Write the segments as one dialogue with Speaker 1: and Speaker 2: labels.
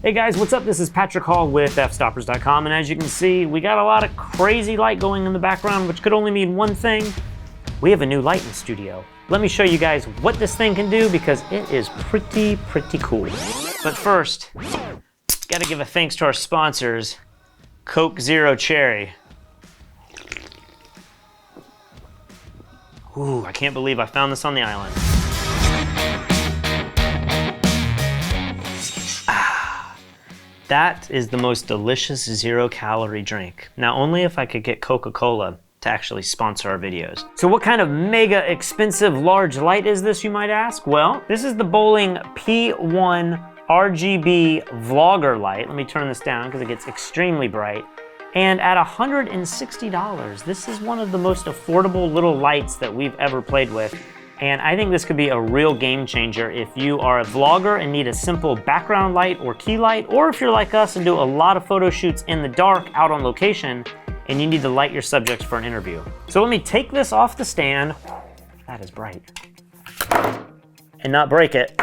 Speaker 1: Hey guys, what's up? This is Patrick Hall with Fstoppers.com, and as you can see, we got a lot of crazy light going in the background, which could only mean one thing. We have a new light in the studio. Let me show you guys what this thing can do because it is pretty cool. But first, gotta give a thanks to our sponsors, Coke Zero Cherry. Ooh, I can't believe I found this on the island. That is the most delicious zero-calorie drink. Now, only if I could get Coca-Cola to actually sponsor our videos. So what kind of mega expensive large light is this, you might ask? Well, this is the Boling P1 RGB vlogger light. Let me turn this down because it gets extremely bright. And at $160, this is one of the most affordable little lights that we've ever played with. And I think this could be a real game changer if you are a vlogger and need a simple background light or key light, or if you're like us and do a lot of photo shoots in the dark out on location and you need to light your subjects for an interview. So let me take this off the stand. That is bright. And not break it.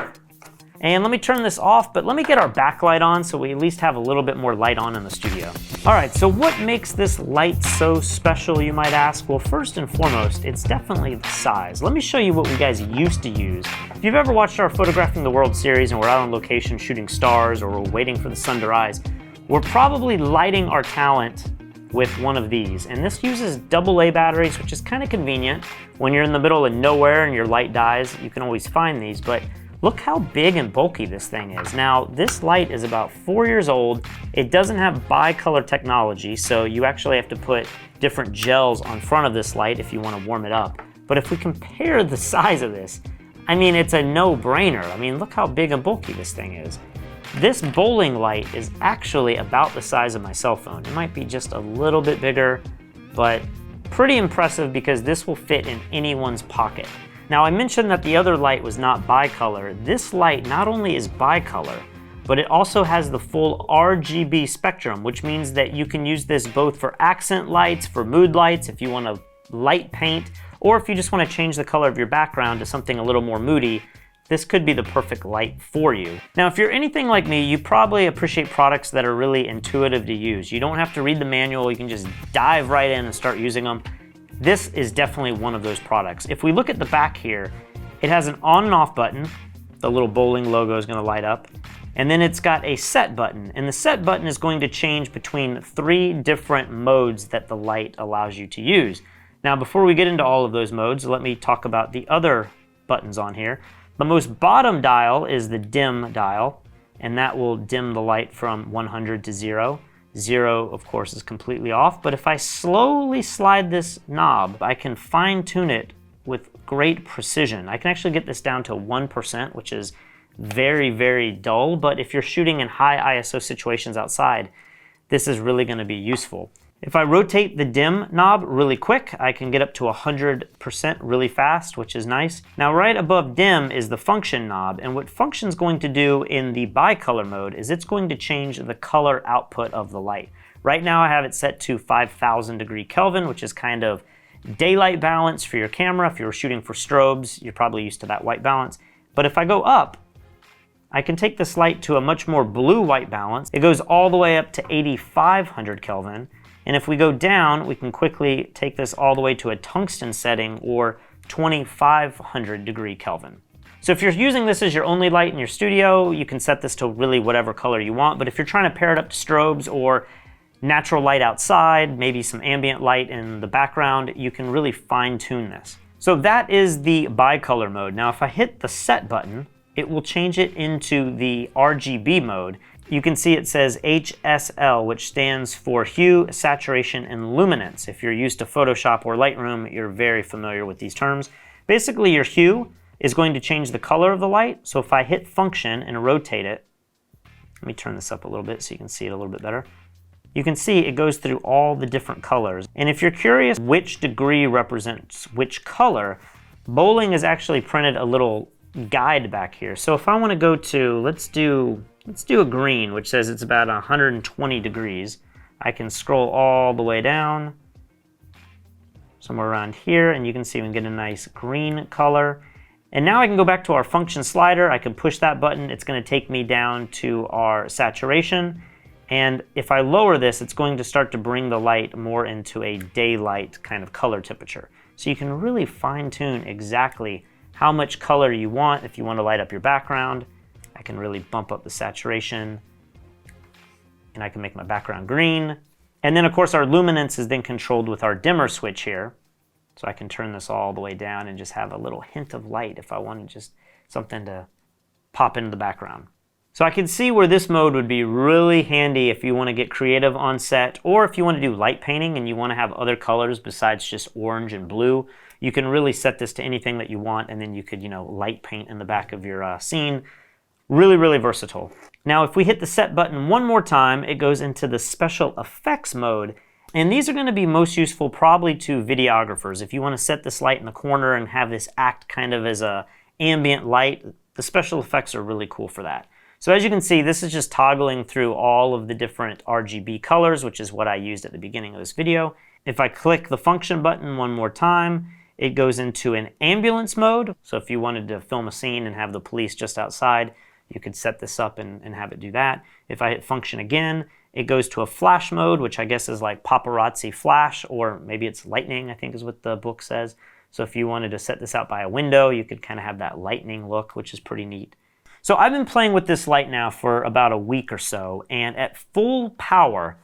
Speaker 1: And let me turn this off, but let me get our backlight on so we at least have a little bit more light on in the studio. All right, so what makes this light so special, you might ask? Well, first and foremost, it's definitely the size. Let me show you what we guys used to use. If you've ever watched our Photographing the World series and we're out on location shooting stars or we're waiting for the sun to rise, we're probably lighting our talent with one of these. And this uses AA batteries, which is kind of convenient. When you're in the middle of nowhere and your light dies, you can always find these, but look how big and bulky this thing is. Now, this light is about 4 years old. It doesn't have bicolor technology, so you actually have to put different gels on front of this light if you want to warm it up. But if we compare the size of this, I mean, it's a no-brainer. I mean, look how big and bulky this thing is. This Boling light is actually about the size of my cell phone. It might be just a little bit bigger, but pretty impressive because this will fit in anyone's pocket. Now, I mentioned that the other light was not bicolor. This light not only is bicolor, but it also has the full RGB spectrum, which means that you can use this both for accent lights, for mood lights, if you want to light paint, or if you just want to change the color of your background to something a little more moody. This could be the perfect light for you. Now, if you're anything like me, you probably appreciate products that are really intuitive to use. You don't have to read the manual, you can just dive right in and start using them. This is definitely one of those products. If we look at the back here, it has an on and off button. The little Boling logo is going to light up. And then it's got a set button. And the set button is going to change between 3 different modes that the light allows you to use. Now, before we get into all of those modes, let me talk about the other buttons on here. The most bottom dial is the dim dial, and that will dim the light from 100 to 0. 0, of course, is completely off, but if I slowly slide this knob, I can fine-tune it with great precision. I can actually get this down to 1%, which is very dull, but if you're shooting in high ISO situations outside, this is really going to be useful. If I rotate the dim knob really quick, I can get up to 100% really fast, which is nice. Now, right above dim is the function knob, and what function's going to do in the bicolor mode is it's going to change the color output of the light. Right now, I have it set to 5,000 degree Kelvin, which is kind of daylight balance for your camera. If you were shooting for strobes, you're probably used to that white balance. But if I go up, I can take this light to a much more blue-white balance. It goes all the way up to 8,500 Kelvin. And if we go down, we can quickly take this all the way to a tungsten setting or 2,500 degree Kelvin. So if you're using this as your only light in your studio, you can set this to really whatever color you want. But if you're trying to pair it up to strobes or natural light outside, maybe some ambient light in the background, you can really fine tune this. So that is the bicolor mode. Now, if I hit the set button, it will change it into the RGB mode. You can see it says HSL, which stands for hue, saturation, and luminance. If you're used to Photoshop or Lightroom, you're very familiar with these terms. Basically, your hue is going to change the color of the light. So if I hit function and rotate it, let me turn this up a little bit so you can see it a little bit better. You can see it goes through all the different colors. And if you're curious which degree represents which color, Boling has actually printed a little guide back here. So if I want to go to, let's do a green, which says it's about 120 degrees. I can scroll all the way down, somewhere around here, and you can see we can get a nice green color. And now I can go back to our function slider. I can push that button. It's going to take me down to our saturation. And if I lower this, it's going to start to bring the light more into a daylight kind of color temperature. So you can really fine tune exactly how much color you want. If you want to light up your background, I can really bump up the saturation, and I can make my background green. And then of course our luminance is then controlled with our dimmer switch here. So I can turn this all the way down and just have a little hint of light if I wanted just something to pop into the background. So I can see where this mode would be really handy if you want to get creative on set, or if you want to do light painting and you want to have other colors besides just orange and blue. You can really set this to anything that you want, and then you could, light paint in the back of your scene. Really, really versatile. Now if we hit the set button one more time, it goes into the special effects mode. And these are going to be most useful probably to videographers. If you want to set this light in the corner and have this act kind of as a ambient light, the special effects are really cool for that. So as you can see, this is just toggling through all of the different RGB colors, which is what I used at the beginning of this video. If I click the function button one more time, it goes into an ambulance mode. So if you wanted to film a scene and have the police just outside, you could set this up and have it do that. If I hit function again, it goes to a flash mode, which I guess is like paparazzi flash, or maybe it's lightning, I think is what the book says. So if you wanted to set this out by a window, you could kind of have that lightning look, which is pretty neat. So I've been playing with this light now for about a week or so, and at full power,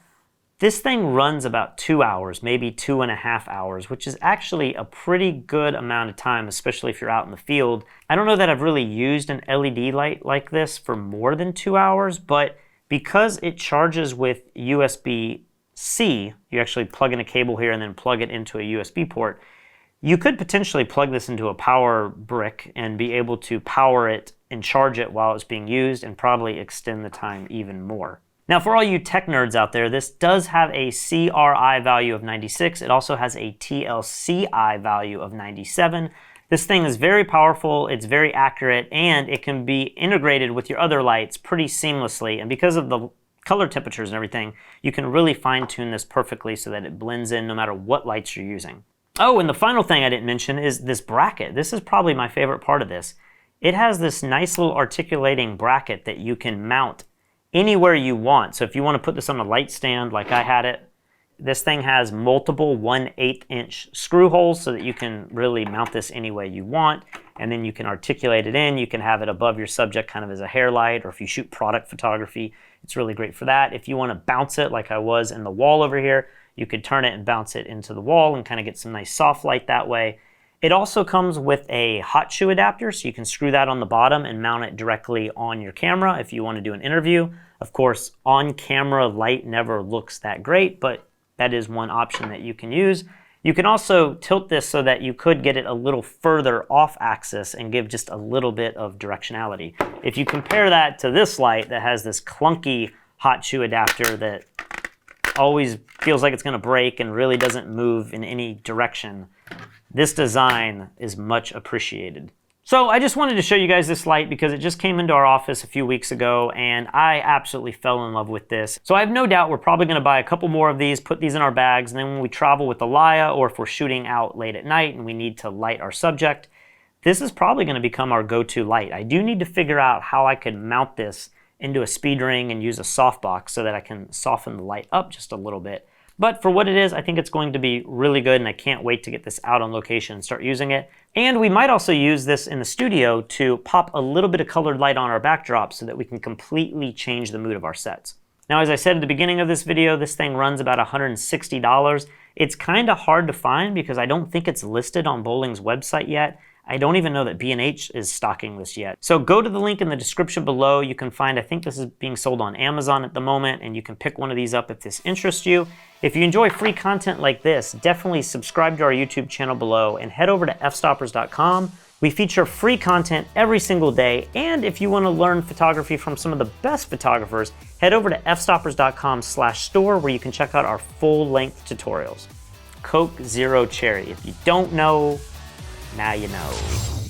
Speaker 1: this thing runs about 2 hours, maybe 2.5 hours, which is actually a pretty good amount of time, especially if you're out in the field. I don't know that I've really used an LED light like this for more than 2 hours, but because it charges with USB-C, you actually plug in a cable here and then plug it into a USB port, you could potentially plug this into a power brick and be able to power it and charge it while it's being used, and probably extend the time even more. Now for all you tech nerds out there, this does have a CRI value of 96. It also has a TLCI value of 97. This thing is very powerful, it's very accurate, and it can be integrated with your other lights pretty seamlessly. And because of the color temperatures and everything, you can really fine tune this perfectly so that it blends in no matter what lights you're using. Oh, and the final thing I didn't mention is this bracket. This is probably my favorite part of this. It has this nice little articulating bracket that you can mount anywhere you want. So if you want to put this on a light stand like I had it, this thing has multiple 1/8 inch screw holes so that you can really mount this any way you want, and then you can articulate it in. You can have it above your subject kind of as a hair light, or if you shoot product photography, it's really great for that. If you want to bounce it like I was in the wall over here, you could turn it and bounce it into the wall and kind of get some nice soft light that way. It also comes with a hot shoe adapter, so you can screw that on the bottom and mount it directly on your camera if you want to do an interview. Of course, on-camera light never looks that great, but that is one option that you can use. You can also tilt this so that you could get it a little further off axis and give just a little bit of directionality. If you compare that to this light that has this clunky hot shoe adapter that always feels like it's going to break and really doesn't move in any direction, this design is much appreciated. So I just wanted to show you guys this light because it just came into our office a few weeks ago and I absolutely fell in love with this. So I have no doubt we're probably going to buy a couple more of these, put these in our bags, and then when we travel with the Laya, or if we're shooting out late at night and we need to light our subject, this is probably going to become our go-to light. I do need to figure out how I could mount this into a speed ring and use a softbox so that I can soften the light up just a little bit. But for what it is, I think it's going to be really good, and I can't wait to get this out on location and start using it. And we might also use this in the studio to pop a little bit of colored light on our backdrop so that we can completely change the mood of our sets. Now, as I said at the beginning of this video, this thing runs about $160. It's kind of hard to find because I don't think it's listed on Boling's website yet. I don't even know that B&H is stocking this yet. So go to the link in the description below. You can find, I think this is being sold on Amazon at the moment, and you can pick one of these up if this interests you. If you enjoy free content like this, definitely subscribe to our YouTube channel below and head over to fstoppers.com. We feature free content every single day, and if you want to learn photography from some of the best photographers, head over to fstoppers.com/store where you can check out our full-length tutorials. Coke Zero Cherry. If you don't know, now you know.